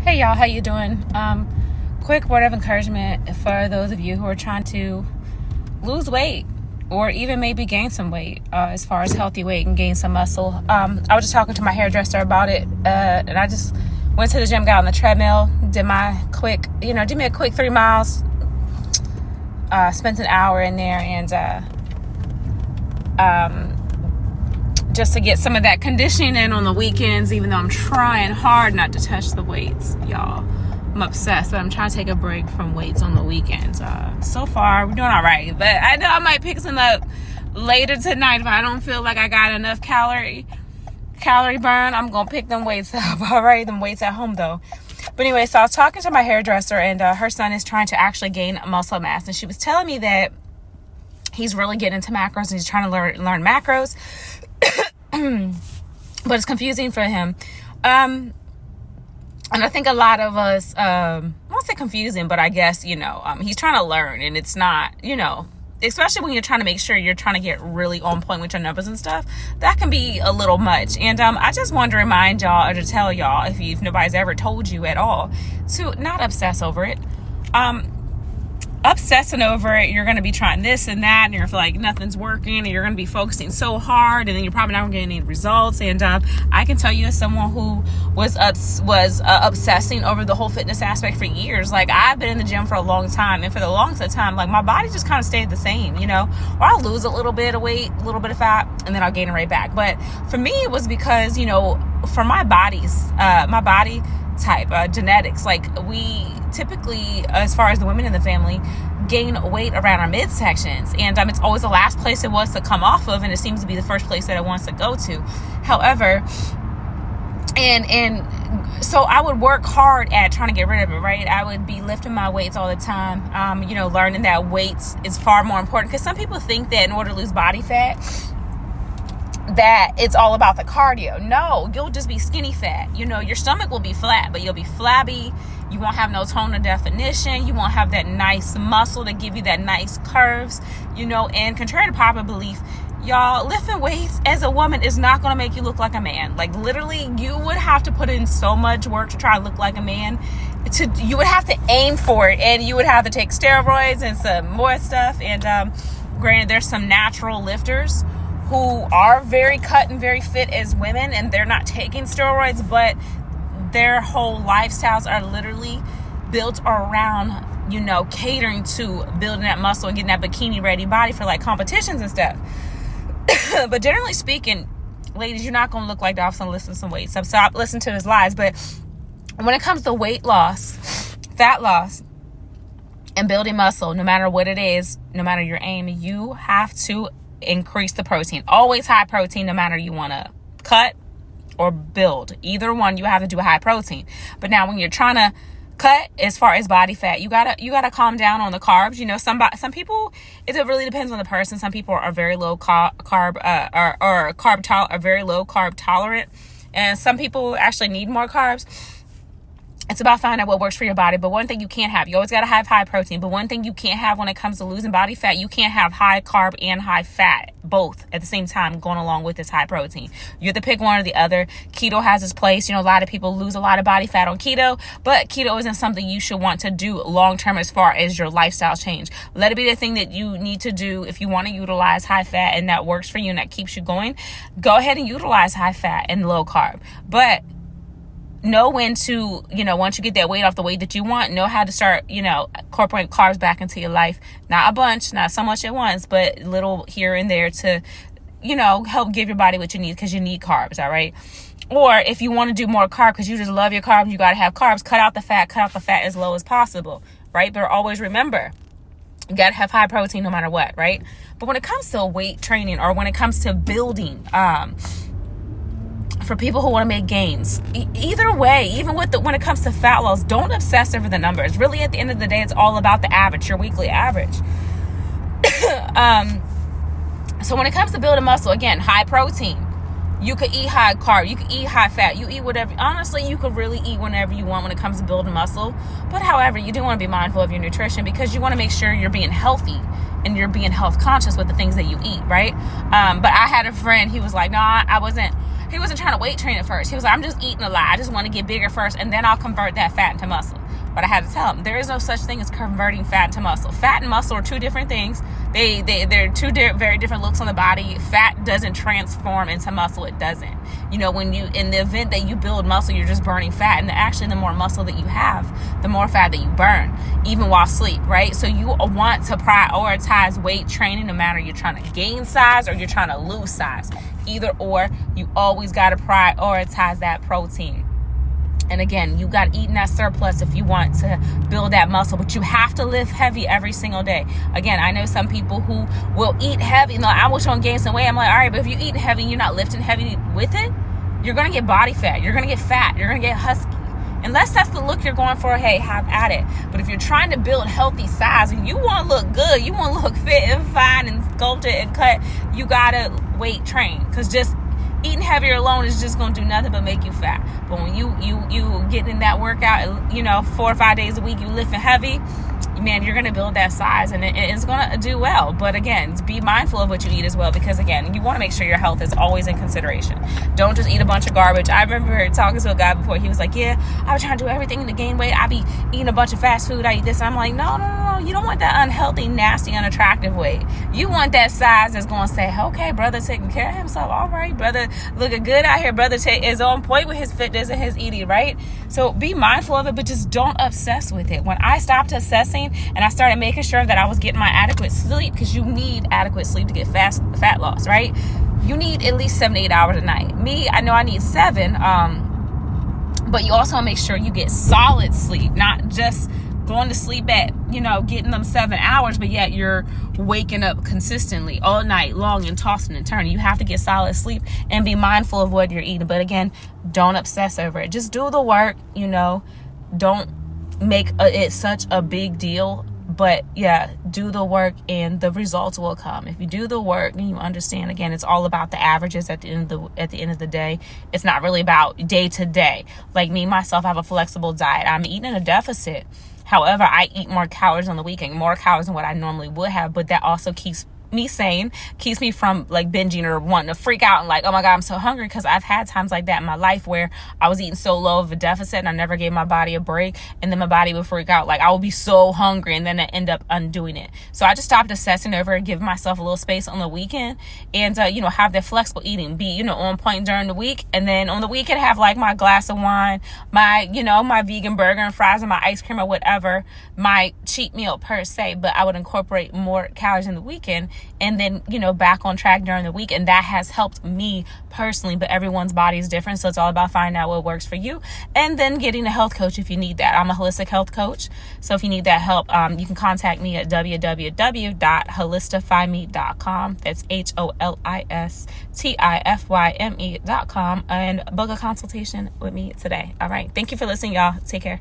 Hey y'all, how you doing? Quick word of encouragement for those of you who are trying to lose weight or even maybe gain some weight, as far as healthy weight and gain some muscle. I was just talking to my hairdresser about it, and I just went to the gym, got on the treadmill, did me a quick 3 miles, spent an hour in there, and just to get some of that conditioning in on the weekends, even though I'm trying hard not to touch the weights, y'all. I'm obsessed, but I'm trying to take a break from weights on the weekends. So far, we're doing all right, but I know I might pick some up later tonight if I don't feel like I got enough calorie burn. I'm gonna pick them weights up. All right, them weights at home though. But anyway, so I was talking to my hairdresser, and her son is trying to actually gain muscle mass, and she was telling me that he's really getting into macros and he's trying to learn macros. But it's confusing for him. And I think a lot of us, I won't say confusing, but I guess, he's trying to learn, and it's not, especially when you're trying to make sure you're trying to get really on point with your numbers and stuff, that can be a little much. And I just want to remind y'all, or to tell y'all, if nobody's ever told you at all, to not obsess over it. Obsessing over it, you're going to be trying this and that, and you're going to feel like nothing's working, and you're going to be focusing so hard, and then you're probably not going to get any results. And I can tell you, as someone who was obsessing over the whole fitness aspect for years, like, I've been in the gym for a long time, and for the longest time, like, my body just kind of stayed the same, or I'll lose a little bit of weight, a little bit of fat, and then I'll gain it right back. But for me, it was because, for my body type, genetics, like, we typically, as far as the women in the family, gain weight around our midsections, and it's always the last place it wants to come off of, and it seems to be the first place that it wants to go to. However, and so I would work hard at trying to get rid of it, right? I would be lifting my weights all the time, learning that weights is far more important, because some people think that in order to lose body fat, that it's all about the cardio. No, you'll just be skinny fat. Your stomach will be flat, but you'll be flabby. You won't have no tone or definition. You won't have that nice muscle to give you that nice curves, and contrary to popular belief, y'all, lifting weights as a woman is not going to make you look like a man. Like, literally, you would have to put in so much work to try to look like a man. You would have to aim for it, and you would have to take steroids and some more stuff. And granted, there's some natural lifters who are very cut and very fit as women, and they're not taking steroids, but their whole lifestyles are literally built around, catering to building that muscle and getting that bikini ready body for like competitions and stuff. But generally speaking, ladies, you're not going to look like the officer and listen to some weight. So stop listening to his lies. But when it comes to weight loss, fat loss, and building muscle, no matter what it is, no matter your aim, you have to increase the protein. Always high protein, no matter you want to cut or build. Either one, you have to do a high protein. But now when you're trying to cut, as far as body fat, you gotta calm down on the carbs. Some people, it really depends on the person. Some people are very low very low carb tolerant, and some people actually need more carbs. It's about finding out what works for your body. But one thing you can't have, you always got to have high protein. But one thing you can't have when it comes to losing body fat, you can't have high carb and high fat, both at the same time, going along with this high protein. You have to pick one or the other. Keto has its place. A lot of people lose a lot of body fat on keto, but keto isn't something you should want to do long-term as far as your lifestyle change. Let it be the thing that you need to do if you want to utilize high fat and that works for you and that keeps you going. Go ahead and utilize high fat and low carb. But know when to, once you get that weight off the weight that you want, know how to start, incorporating carbs back into your life. Not a bunch, not so much at once, but little here and there to, help give your body what you need, because you need carbs, all right? Or if you want to do more carb because you just love your carbs, you got to have carbs, cut out the fat as low as possible, right? But always remember, you got to have high protein no matter what, right? But when it comes to weight training, or when it comes to building, for people who want to make gains, either way, even when it comes to fat loss, don't obsess over the numbers. Really, at the end of the day, it's all about the average, your weekly average. So when it comes to building muscle, again, high protein, you could eat high carb, you could eat high fat, you eat whatever. Honestly, you could really eat whenever you want when it comes to building muscle. But however, you do want to be mindful of your nutrition, because you want to make sure you're being healthy and you're being health conscious with the things that you eat, right? But I had a friend, he was like, no, I wasn't he wasn't trying to weight train at first. He was like, I'm just eating a lot. I just want to get bigger first, and then I'll convert that fat into muscle. But I had to tell him, there is no such thing as converting fat into muscle. Fat and muscle are two different things. They're two very different looks on the body. Fat doesn't transform into muscle. It doesn't. You know, when you, in the event that you build muscle, you're just burning fat. And actually, the more muscle that you have, the more fat that you burn, even while asleep, right? So you want to prioritize weight training, no matter you're trying to gain size or you're trying to lose size. Either or, you always got to prioritize that protein. And again, you got to eat in that surplus if you want to build that muscle, but you have to lift heavy every single day. Again, I know some people who will eat heavy. No, I wish I gain some weight. I'm like, all right, but if you eat heavy and you're not lifting heavy with it, you're going to get body fat. You're going to get fat. You're going to get husky. Unless that's the look you're going for, hey, have at it. But if you're trying to build healthy size and you want to look good, you want to look fit and fine and sculpted and cut, you got to weight train. Because just eating heavier alone is just going to do nothing but make you fat. But when you getting in that workout, 4 or 5 days a week, you lifting heavy, man, you're going to build that size and it's going to do well. But again, be mindful of what you eat as well, because again, you want to make sure your health is always in consideration. Don't just eat a bunch of garbage. I remember talking to a guy before. He was like, yeah, I was trying to do everything to gain weight. I be eating a bunch of fast food. I eat this. I'm like, no. You don't want that unhealthy, nasty, unattractive weight. You want that size that's going to say, okay, brother taking care of himself. All right, brother looking good out here. Brother is on point with his fitness and his eating, right? So be mindful of it, but just don't obsess with it. When I stopped obsessing and I started making sure that I was getting my adequate sleep, because you need adequate sleep to get fat loss, right? You need at least 7 to 8 hours a night. Me, I know I need 7, but you also want to make sure you get solid sleep, not just going to sleep at, getting them 7 hours, but yet you're waking up consistently all night long and tossing and turning. You have to get solid sleep and be mindful of what you're eating. But again, don't obsess over it. Just do the work, don't make it such a big deal. But yeah, do the work and the results will come. If you do the work and you understand, again, it's all about the averages at the end of the day. It's not really about day to day. Like me, myself, I have a flexible diet. I'm eating in a deficit. However, I eat more calories on the weekend, more calories than what I normally would have. But that also keeps me sane, keeps me from like binging or wanting to freak out and like, oh my God, I'm so hungry. Because I've had times like that in my life where I was eating so low of a deficit and I never gave my body a break, and then my body would freak out. Like I would be so hungry and then I end up undoing it. So I just stopped obsessing over it, give myself a little space on the weekend and have that flexible eating, be on point during the week, and then on the weekend have like my glass of wine, my my vegan burger and fries and my ice cream or whatever, my cheat meal per se. But I would incorporate more calories in the weekend and then back on track during the week, and that has helped me personally. But everyone's body is different, so it's all about finding out what works for you and then getting a health coach if you need that. I'm a holistic health coach, so if you need that help, you can contact me at www.holistifyme.com. That's HOLISTIFYME.com and book a consultation with me today. All right, thank you for listening, y'all. Take care.